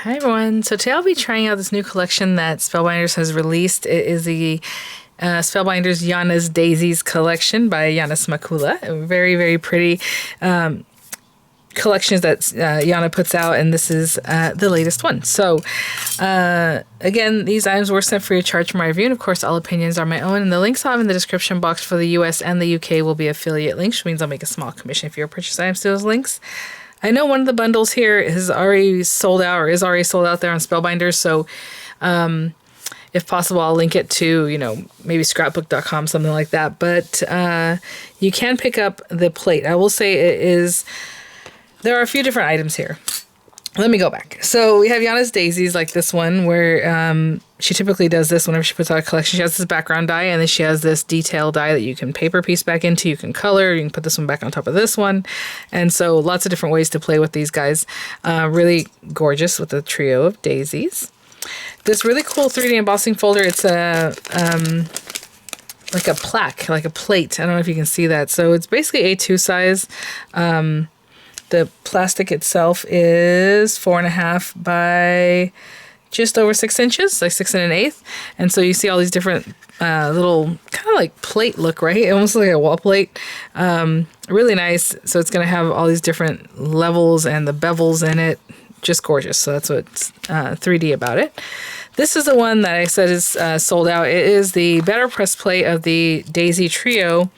Hi everyone. So today I'll be trying out this new collection that Spellbinders has released. It is the Spellbinders Yana's Daisies collection by Yana Smakula. Very, very pretty collections that Yana puts out, and this is the latest one. So again, these items were sent free of charge for my review, and of course all opinions are my own, and the links I'll have in the description box for the US and the UK will be affiliate links, which means I'll make a small commission if you purchase items to those links. I know one of the bundles here is already sold out there on Spellbinders, so if possible, I'll link it to, maybe scrapbook.com, something like that. But you can pick up the plate. I will say there are a few different items here. Let me go back. So we have Yana's Daisies, like this one, where she typically does this whenever she puts out a collection. She has this background die, and then she has this detail die that you can paper piece back into. You can color. You can put this one back on top of this one. And so lots of different ways to play with these guys. Really gorgeous with the trio of daisies. This really cool 3D embossing folder. It's like a plaque, like a plate. I don't know if you can see that. So it's basically A2 size. The plastic itself is 4.5 by just over 6 inches, like 6 1/8. And so you see all these different little kind of like plate look, right? Almost like a wall plate. Really nice. So it's going to have all these different levels and the bevels in it. Just gorgeous. So that's what's 3D about it. This is the one that I said is sold out. It is the BetterPress plate of the Daisy Trio.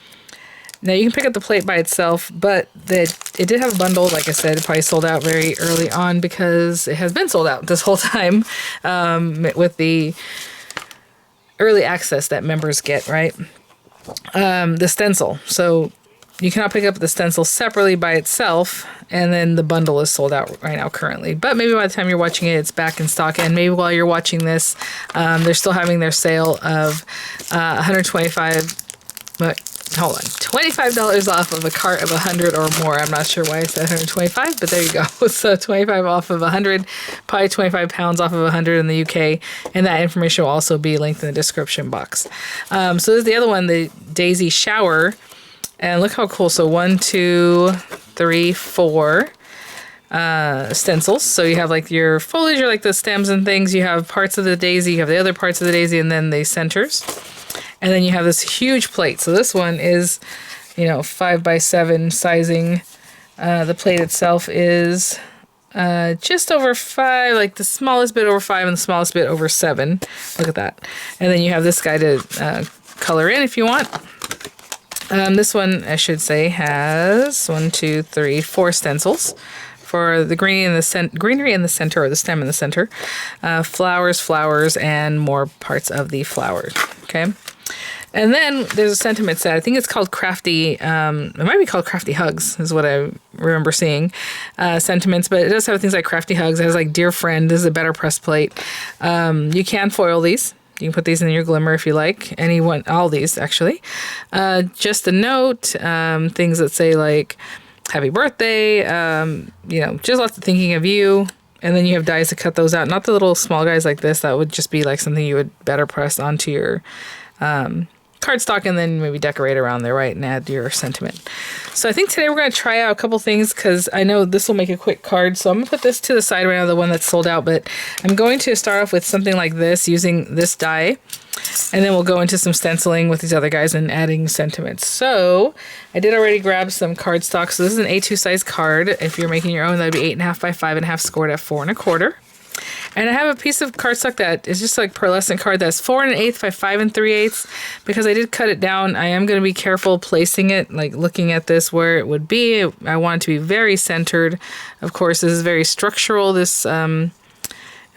Now, you can pick up the plate by itself, but it did have a bundle. Like I said, it probably sold out very early on because it has been sold out this whole time with the early access that members get, right? The stencil. So you cannot pick up the stencil separately by itself, and then the bundle is sold out right now currently. But maybe by the time you're watching it, it's back in stock. And maybe while you're watching this, they're still having their sale of $25 off of a cart of 100 or more. I'm not sure why I said 125, but there you go. So 25 off of 100, probably 25 pounds off of 100 in the UK, and that information will also be linked in the description box. So this is the other one, the Daisy Shower, and look how cool. So 1, 2, 3, 4 stencils. So you have like your foliage, or like the stems and things. You have parts of the daisy, you have the other parts of the daisy, and then the centers. And then you have this huge plate. So this one is, 5 by 7 sizing. The plate itself is just over 5, like the smallest bit over 5 and the smallest bit over 7. Look at that. And then you have this guy to color in if you want. This one, I should say, has 1, 2, 3, 4 stencils for the greenery in the center, or the stem in the center. Flowers, and more parts of the flowers. Okay. And then there's a sentiment set. I think it's called Crafty. It might be called Crafty Hugs, is what I remember seeing. Sentiments, but it does have things like Crafty Hugs. It has like Dear Friend. This is a BetterPress plate. You can foil these. You can put these in your glimmer if you like. All these actually. Just a note. Things that say like Happy Birthday. Just lots of thinking of you. And then you have dies to cut those out. Not the little small guys like this. That would just be like something you would BetterPress onto your cardstock, and then maybe decorate around there, right, and add your sentiment. So I think today we're going to try out a couple things, because I know this will make a quick card. So I'm going to put this to the side right now, the one that's sold out, but I'm going to start off with something like this, using this die, and then we'll go into some stenciling with these other guys and adding sentiments. So I did already grab some cardstock. So this is an A2 size card. If you're making your own, that would be 8.5 by 5.5, scored at 4 1/4. And I have a piece of cardstock that is just like pearlescent card that's 4 1/8 by 5 3/8. Because I did cut it down, I am going to be careful placing it, like looking at this where it would be. I want it to be very centered. Of course, this is very structural, this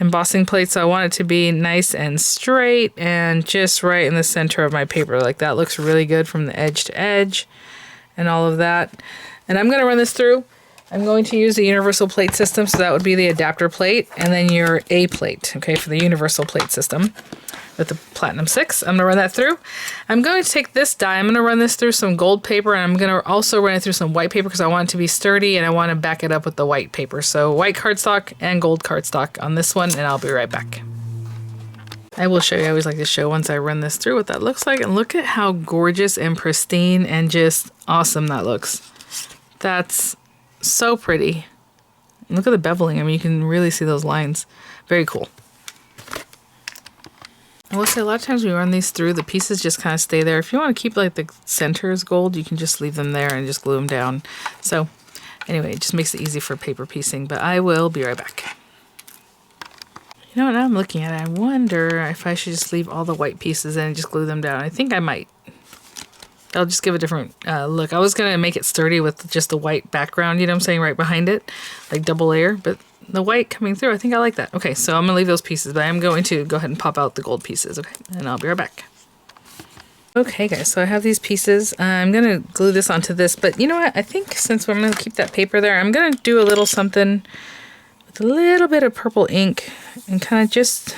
embossing plate, so I want it to be nice and straight and just right in the center of my paper. Like that looks really good from the edge to edge and all of that. And I'm going to run this through. I'm going to use the universal plate system, so that would be the adapter plate, and then your A plate, okay, for the universal plate system with the Platinum 6. I'm going to run that through. I'm going to take this die, I'm going to run this through some gold paper, and I'm going to also run it through some white paper because I want it to be sturdy, and I want to back it up with the white paper. So white cardstock and gold cardstock on this one, and I'll be right back. I will show you. I always like to show once I run this through what that looks like, and look at how gorgeous and pristine and just awesome that looks. That's so pretty. Look at the beveling. I mean, you can really see those lines. Very cool. I will say a lot of times when we run these through, the pieces just kind of stay there. If you want to keep like the centers gold, you can just leave them there and just glue them down. So anyway, it just makes it easy for paper piecing, but I will be right back. You know what, now I'm looking at it, I wonder if I should just leave all the white pieces in and just glue them down. I think I might. I'll just give a different look. I was going to make it sturdy with just the white background, you know what I'm saying, right behind it, like double layer, but the white coming through, I think I like that. Okay, so I'm going to leave those pieces, but I'm going to go ahead and pop out the gold pieces, okay? And I'll be right back. Okay, guys, so I have these pieces. I'm going to glue this onto this, but you know what? I think since I'm going to keep that paper there, I'm going to do a little something with a little bit of purple ink and kind of just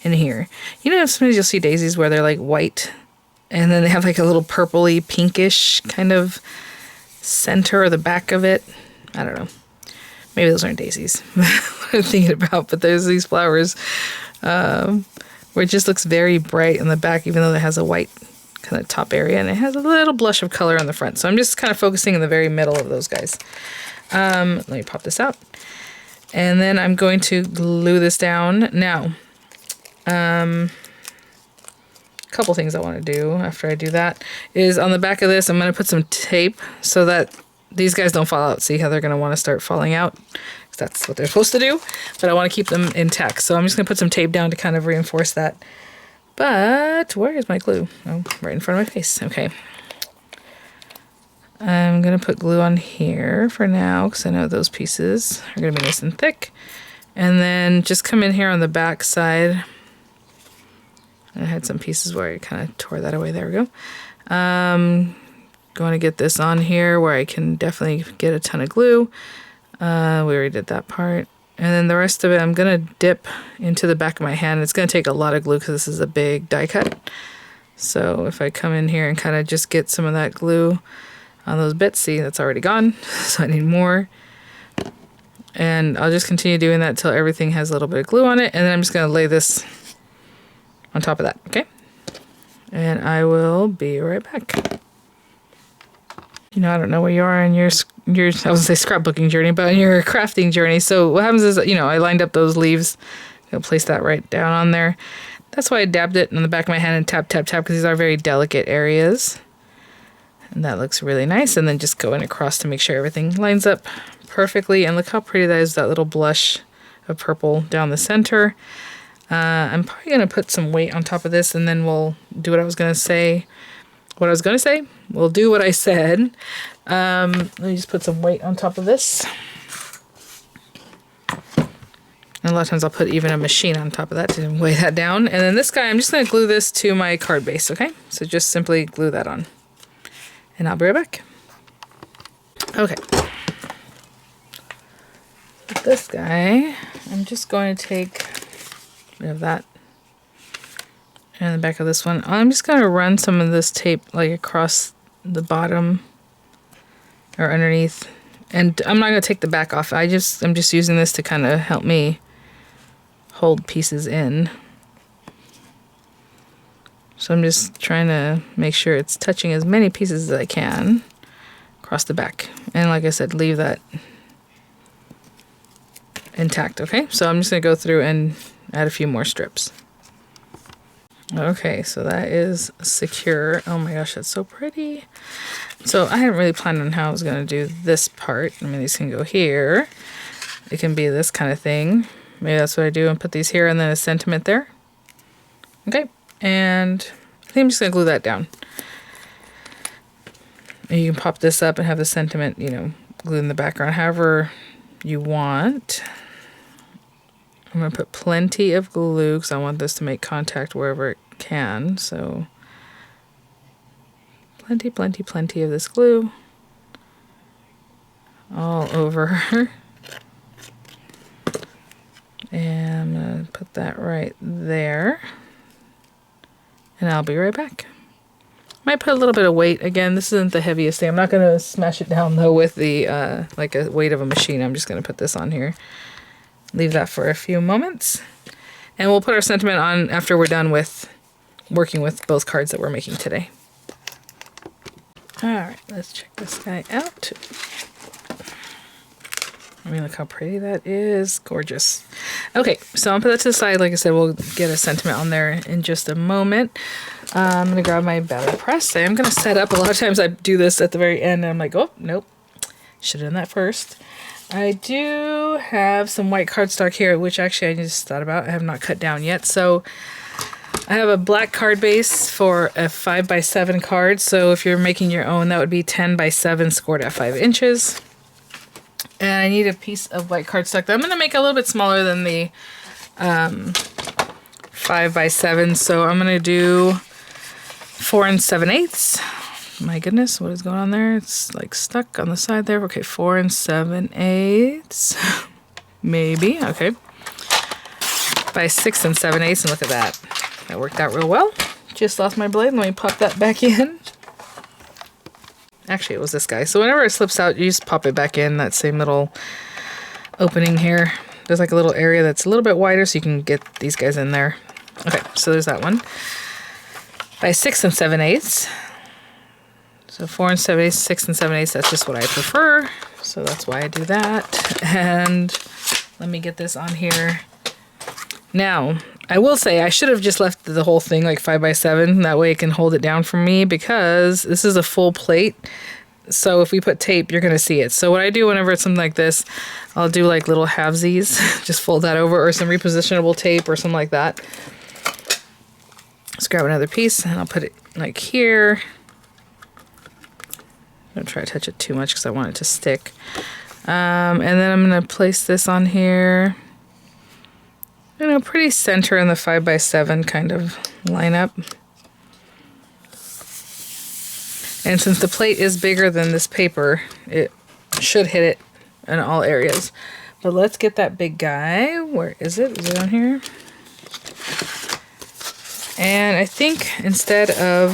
in here. You know, sometimes you'll see daisies where they're like white, and then they have like a little purpley, pinkish kind of center or the back of it. I don't know. Maybe those aren't daisies. What I'm thinking about, but there's these flowers where it just looks very bright in the back, even though it has a white kind of top area, and it has a little blush of color on the front. So I'm just kind of focusing in the very middle of those guys. Let me pop this out. And then I'm going to glue this down. Now, a couple things I want to do after I do that is on the back of this, I'm going to put some tape so that these guys don't fall out. See how they're going to want to start falling out? Because that's what they're supposed to do. But I want to keep them intact. So I'm just going to put some tape down to kind of reinforce that. But where is my glue? Oh, right in front of my face. Okay. I'm going to put glue on here for now because I know those pieces are going to be nice and thick. And then just come in here on the back side. I had some pieces where I kind of tore that away. There we go. Going to get this on here where I can definitely get a ton of glue. We already did that part. And then the rest of it, I'm going to dip into the back of my hand. It's going to take a lot of glue because this is a big die cut. So if I come in here and kind of just get some of that glue on those bits, see, that's already gone. So I need more. And I'll just continue doing that until everything has a little bit of glue on it. And then I'm just going to lay this on top of that, okay? And I will be right back. You know, I don't know where you are in your I was gonna say scrapbooking journey, but in your crafting journey. So what happens is, you know, I lined up those leaves. I'll place that right down on there. That's why I dabbed it on the back of my hand and tap, tap, tap, because these are very delicate areas. And that looks really nice. And then just go in across to make sure everything lines up perfectly. And look how pretty that is, that little blush of purple down the center. I'm probably going to put some weight on top of this, and then we'll do what I was going to say. We'll do what I said. Let me just put some weight on top of this. And a lot of times I'll put even a machine on top of that to weigh that down. And then this guy, I'm just going to glue this to my card base, okay? So just simply glue that on. And I'll be right back. Okay. With this guy, I'm just going to take rid of that. And the back of this one, I'm just going to run some of this tape like across the bottom or underneath. And I'm not going to take the back off. I'm just using this to kind of help me hold pieces in. So I'm just trying to make sure it's touching as many pieces as I can across the back. And like I said, leave that intact, okay? So I'm just going to go through and add a few more strips. Okay, so that is secure. Oh my gosh, that's so pretty. So I hadn't really planned on how I was going to do this part. I mean, these can go here. It can be this kind of thing. Maybe that's what I do and put these here and then a sentiment there. Okay, and I think I'm just going to glue that down. And you can pop this up and have the sentiment, you know, glued in the background however you want. I'm going to put plenty of glue because I want this to make contact wherever it can. So plenty, plenty, plenty of this glue all over. And I'm going to put that right there. And I'll be right back. Might put a little bit of weight. Again, this isn't the heaviest thing. I'm not going to smash it down though with the like a weight of a machine. I'm just going to put this on here. Leave that for a few moments. And we'll put our sentiment on after we're done with working with both cards that we're making today. Alright, let's check this guy out. I mean, look how pretty that is. Gorgeous. Okay, so I'll put that to the side. Like I said, we'll get a sentiment on there in just a moment. I'm going to grab my BetterPress. I'm going to set up. A lot of times I do this at the very end, and I'm like, oh, nope. Should have done that first. I do have some white cardstock here, which actually I just thought about. I have not cut down yet. So I have a black card base for a 5x7 card. So if you're making your own, that would be 10x7 scored at 5 inches. And I need a piece of white cardstock that I'm going to make a little bit smaller than the 5x7. So I'm going to do 4 7/8. My goodness, what is going on there? It's like stuck on the side there. Okay, 4 7/8. Maybe. Okay. By 6 7/8. And look at that. That worked out real well. Just lost my blade. Let me pop that back in. Actually, it was this guy. So whenever it slips out, you just pop it back in that same little opening here. There's like a little area that's a little bit wider so you can get these guys in there. Okay, so there's that one. By 6 7/8. So 4 7/8, 6 7/8, that's just what I prefer. So that's why I do that. And let me get this on here. Now, I will say I should have just left the whole thing like 5x7. That way it can hold it down for me because this is a full plate. So if we put tape, you're going to see it. So what I do whenever it's something like this, I'll do like little halvesies. Just fold that over or some repositionable tape or something like that. Let's grab another piece and I'll put it like here. Don't try to touch it too much because I want it to stick. And then I'm going to place this on here. You know, pretty center in the 5x7 kind of lineup. And since the plate is bigger than this paper, it should hit it in all areas. But let's get that big guy. Where is it? Is it on here? And I think instead of...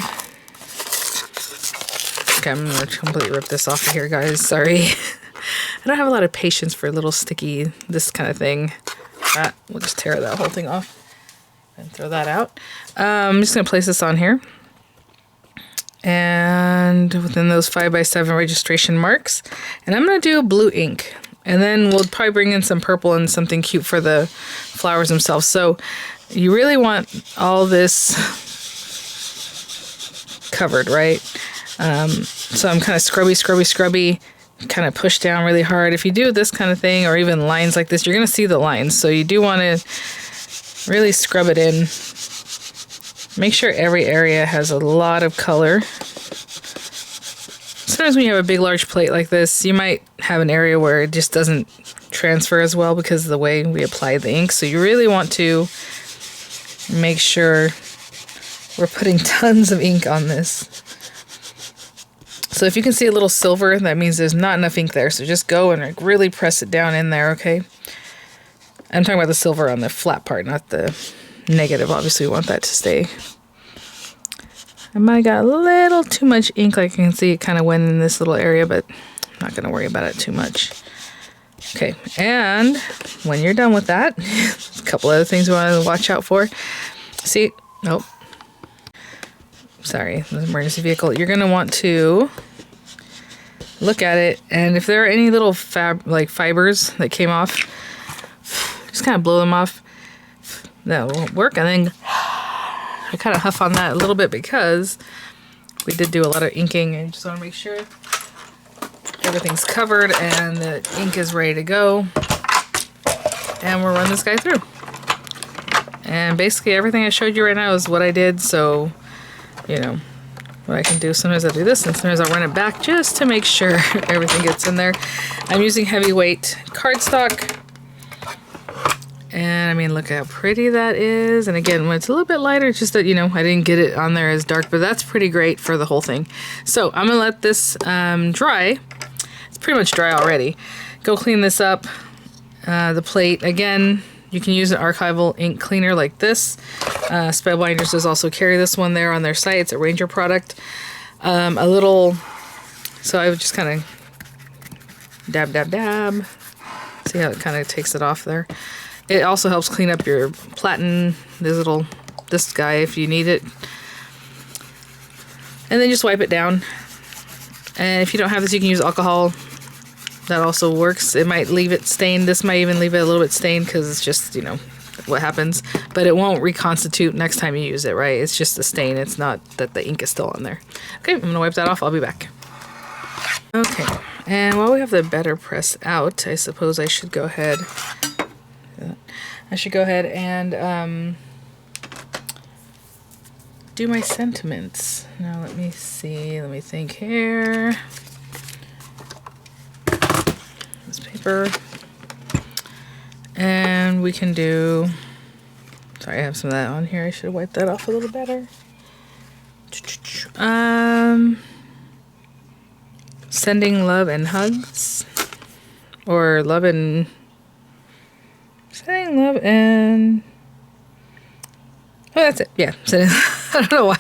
Okay, I'm going to completely rip this off of here, guys. Sorry. I don't have a lot of patience for little sticky, this kind of thing. We'll just tear that whole thing off and throw that out. I'm just going to place this on here. And within those 5x7 registration marks. And I'm going to do blue ink. And then we'll probably bring in some purple and something cute for the flowers themselves. So you really want all this covered, right? So I'm kind of scrubby. Kind of push down really hard. If you do this kind of thing or even lines like this, you're going to see the lines. So you do want to really scrub it in. Make sure every area has a lot of color. Sometimes when you have a big large plate like this, you might have an area where it just doesn't transfer as well because of the way we apply the ink. So you really want to make sure we're putting tons of ink on this. So if you can see a little silver, that means there's not enough ink there. So just go and like really press it down in there, okay? I'm talking about the silver on the flat part, not the negative. Obviously, we want that to stay. I might have got a little too much ink. Like you can see, it kind of went in this little area, but I'm not going to worry about it too much. Okay, and when you're done with that, a couple other things we want to watch out for. See? Nope. Sorry, the emergency vehicle. You're going to want to look at it, and if there are any little fibers that came off, just kind of blow them off. That won't work. And then I kind of huff on that a little bit because we did do a lot of inking, and just want to make sure everything's covered and the ink is ready to go. And we'll run this guy through. And basically everything I showed you right now is what I did, so you know what I can do. Sometimes I'll do this and sometimes I'll run it back just to make sure everything gets in there. I'm using heavyweight cardstock. And I mean, look how pretty that is. And again, when it's a little bit lighter, it's just that, you know, I didn't get it on there as dark, but that's pretty great for the whole thing. So I'm gonna let this dry. It's pretty much dry already. Go clean this up. The plate, again, you can use an archival ink cleaner like this. Spellbinders does also carry this one there on their site. It's a Ranger product. So I would just kind of dab. See how it kind of takes it off there. It also helps clean up your platen, this guy if you need it. And then just wipe it down. And if you don't have this, you can use alcohol That also works. It might leave it stained. This might even leave it a little bit stained because it's just, you know, what happens. But it won't reconstitute next time you use it, right? It's just a stain. It's not that the ink is still on there. Okay, I'm going to wipe that off. I'll be back. Okay, and while we have the BetterPress out, I suppose I should go ahead. And do my sentiments. Now let me see. Let me think here. This paper. And we can do... Sorry, I have some of that on here. I should have wiped that off a little better. Sending love and hugs. Or love and... Sending love and... Oh, that's it. Yeah. I don't know why.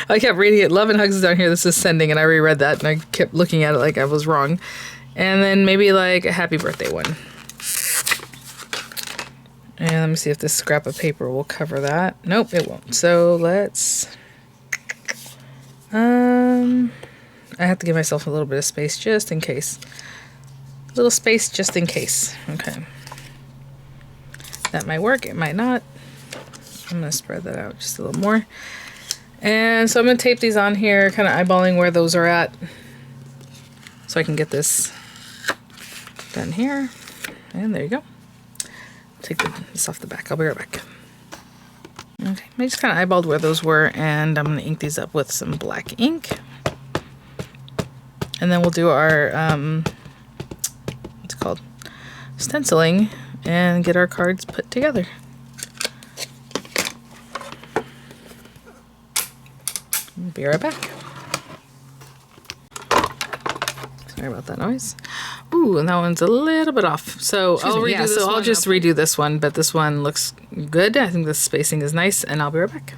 I kept reading it. Love and hugs is down here. This is sending, and I reread that, and I kept looking at it like I was wrong. And then maybe like a happy birthday one. And let me see if this scrap of paper will cover that. Nope, it won't. So let's... I have to give myself a little bit of space just in case. A little space just in case. Okay. That might work. It might not. I'm going to spread that out just a little more. And so I'm going to tape these on here, kind of eyeballing where those are at. So I can get this done here. And there you go. Take this off the back. I'll be right back. Okay, I just kind of eyeballed where those were, and I'm going to ink these up with some black ink. And then we'll do our, what's it called? Stenciling, and get our cards put together. Be right back. Sorry about that noise. Ooh, and that one's a little bit off. So I'll just redo this one, but this one looks good. I think the spacing is nice, and I'll be right back.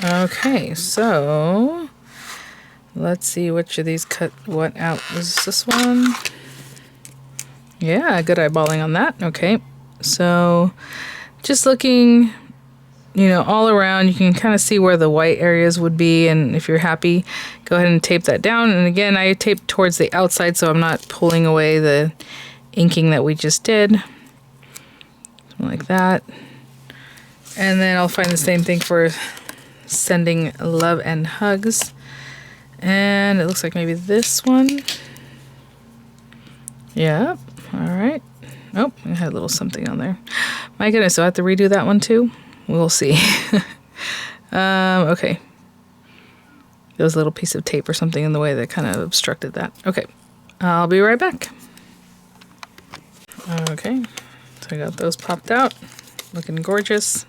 Okay, so let's see which of these cut what out. Is this one? Yeah, good eyeballing on that. Okay, so just looking, you know, all around, you can kind of see where the white areas would be, and if you're happy, go ahead and tape that down. And again, I taped towards the outside, so I'm not pulling away the inking that we just did. Something like that. And then I'll find the same thing for sending love and hugs. And it looks like maybe this one. Yeah, all right. Oh, I had a little something on there. My goodness, so I have to redo that one too? We'll see. Okay. There was a little piece of tape or something in the way that kind of obstructed that. Okay. I'll be right back. Okay. So I got those popped out. Looking gorgeous.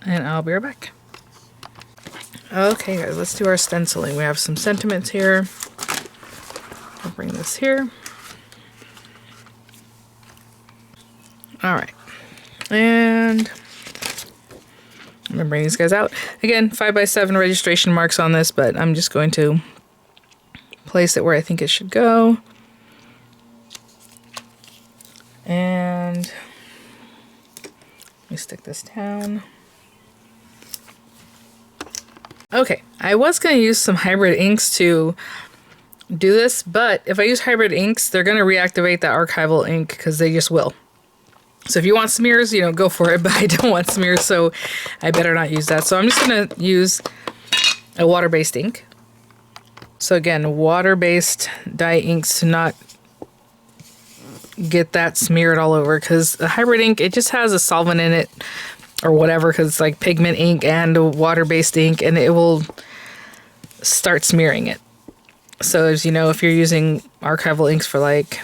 And I'll be right back. Okay, guys, let's do our stenciling. We have some sentiments here. I'll bring this here. All right. And... I'm going to bring these guys out. Again, 5x7 registration marks on this, but I'm just going to place it where I think it should go. And let me stick this down. Okay, I was going to use some hybrid inks to do this, but if I use hybrid inks, they're going to reactivate that archival ink because they just will. So if you want smears, you know, go for it, but I don't want smears, so I better not use that. So I'm just going to use a water-based ink. So again, water-based dye inks to not get that smeared all over, because the hybrid ink, it just has a solvent in it or whatever, because it's like pigment ink and a water-based ink, and it will start smearing it. So as you know, if you're using archival inks for like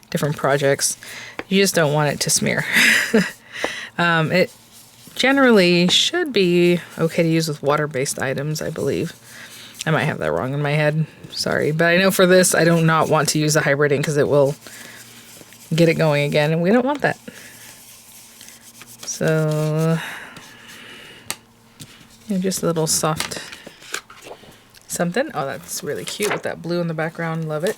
different projects, you just don't want it to smear. It generally should be okay to use with water-based items, I believe. I might have that wrong in my head. Sorry. But I know for this, I do not want to use a hybrid ink because it will get it going again, and we don't want that. So, yeah, just a little soft something. Oh, that's really cute with that blue in the background. Love it.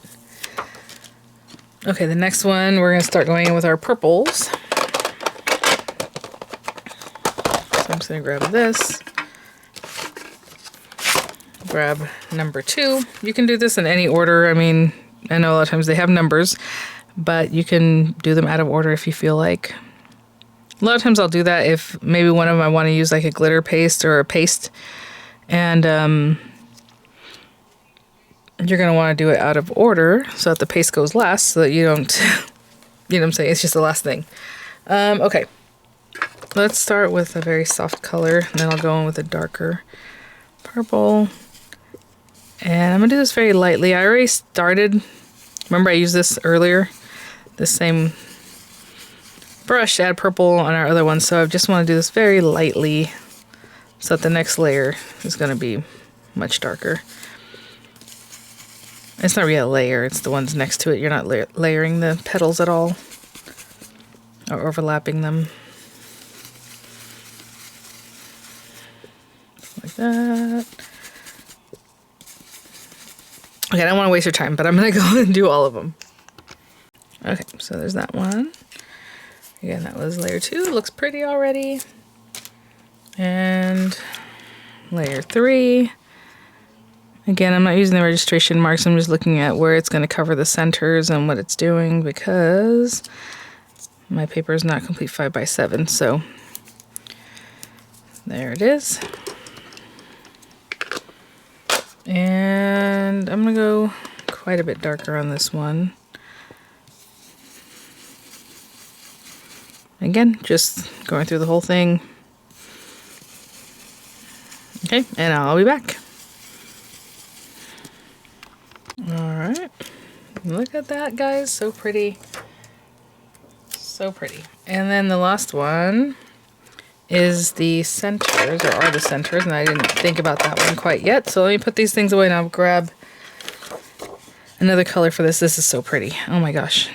Okay, the next one, we're going to start going in with our purples. So I'm just going to grab this. Grab number 2. You can do this in any order. I mean, I know a lot of times they have numbers, but you can do them out of order if you feel like. A lot of times I'll do that if maybe one of them I want to use like a glitter paste or a paste, and you're going to want to do it out of order so that the paste goes last, so that you don't, you know what I'm saying? It's just the last thing. Okay. Let's start with a very soft color, and then I'll go in with a darker purple. And I'm going to do this very lightly. I already started. Remember I used this earlier? This same brush to add purple on our other one. So I just want to do this very lightly so that the next layer is going to be much darker. It's not really a layer, it's the ones next to it. You're not layering the petals at all or overlapping them. Like that. Okay, I don't want to waste your time, but I'm going to go and do all of them. Okay, so there's that one. Again, that was layer 2. Looks pretty already. And layer 3. Again, I'm not using the registration marks. I'm just looking at where it's going to cover the centers and what it's doing, because my paper is not complete 5x7. So there it is. And I'm going to go quite a bit darker on this one. Again, just going through the whole thing. Okay, and I'll be back. Alright, look at that, guys. So pretty. So pretty. And then the last one is the centers, or are the centers, and I didn't think about that one quite yet. So let me put these things away and I'll grab another color for this. This is so pretty. Oh my gosh.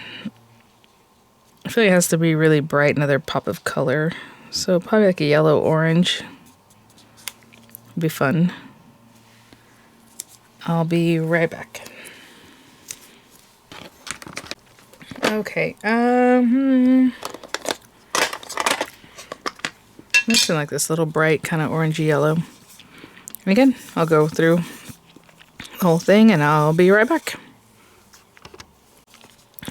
I feel like it has to be really bright, another pop of color. So probably like a yellow orange. Would be fun. I'll be right back. Okay, mixing like this little bright kind of orangey yellow. And again, I'll go through the whole thing and I'll be right back.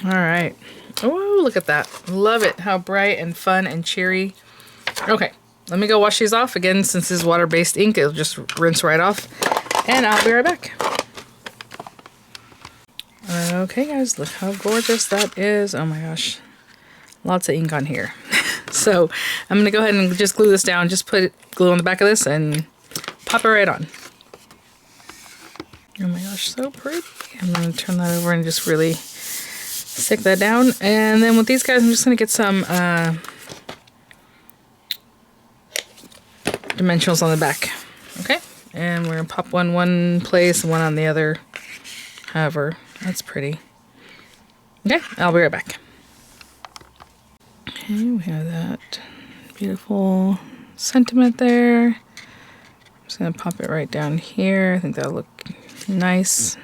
All right. Oh, look at that. Love it. How bright and fun and cheery. Okay, let me go wash these off. Again, since this is water-based ink, it'll just rinse right off. And I'll be right back. Okay, guys, look how gorgeous that is. Oh my gosh. Lots of ink on here. So I'm going to go ahead and just glue this down. Just put glue on the back of this and pop it right on. Oh my gosh, so pretty. I'm going to turn that over and just really stick that down. And then with these guys, I'm just going to get some dimensionals on the back. Okay, and we're going to pop one place and one on the other. However, that's pretty. Okay, I'll be right back. Okay, we have that beautiful sentiment there. I'm just going to pop it right down here. I think that'll look nice.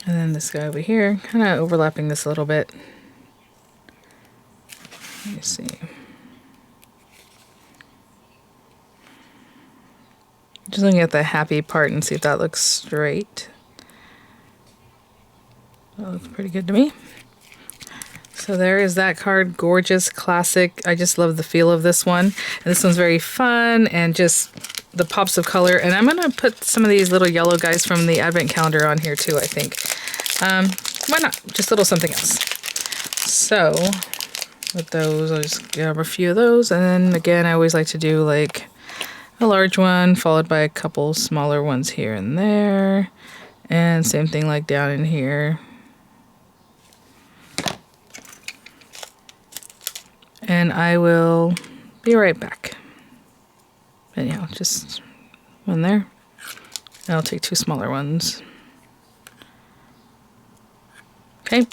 And then this guy over here, kind of overlapping this a little bit. Let me see. Just looking at the happy part and see if that looks straight. That looks pretty good to me. So there is that card. Gorgeous, classic. I just love the feel of this one. And this one's very fun and just the pops of color. And I'm going to put some of these little yellow guys from the advent calendar on here too, I think. Why not? Just a little something else. So with those, I'll just grab a few of those. And then again, I always like to do like a large one followed by a couple smaller ones here and there. And same thing like down in here. And I will be right back. Anyhow, just one there. And I'll take two smaller ones. Okay.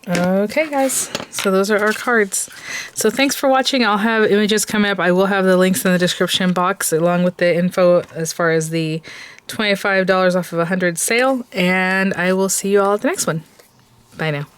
Okay, guys. So those are our cards. So thanks for watching. I'll have images come up. I will have the links in the description box along with the info as far as the $25 off of 100 sale. And I will see you all at the next one. Bye now.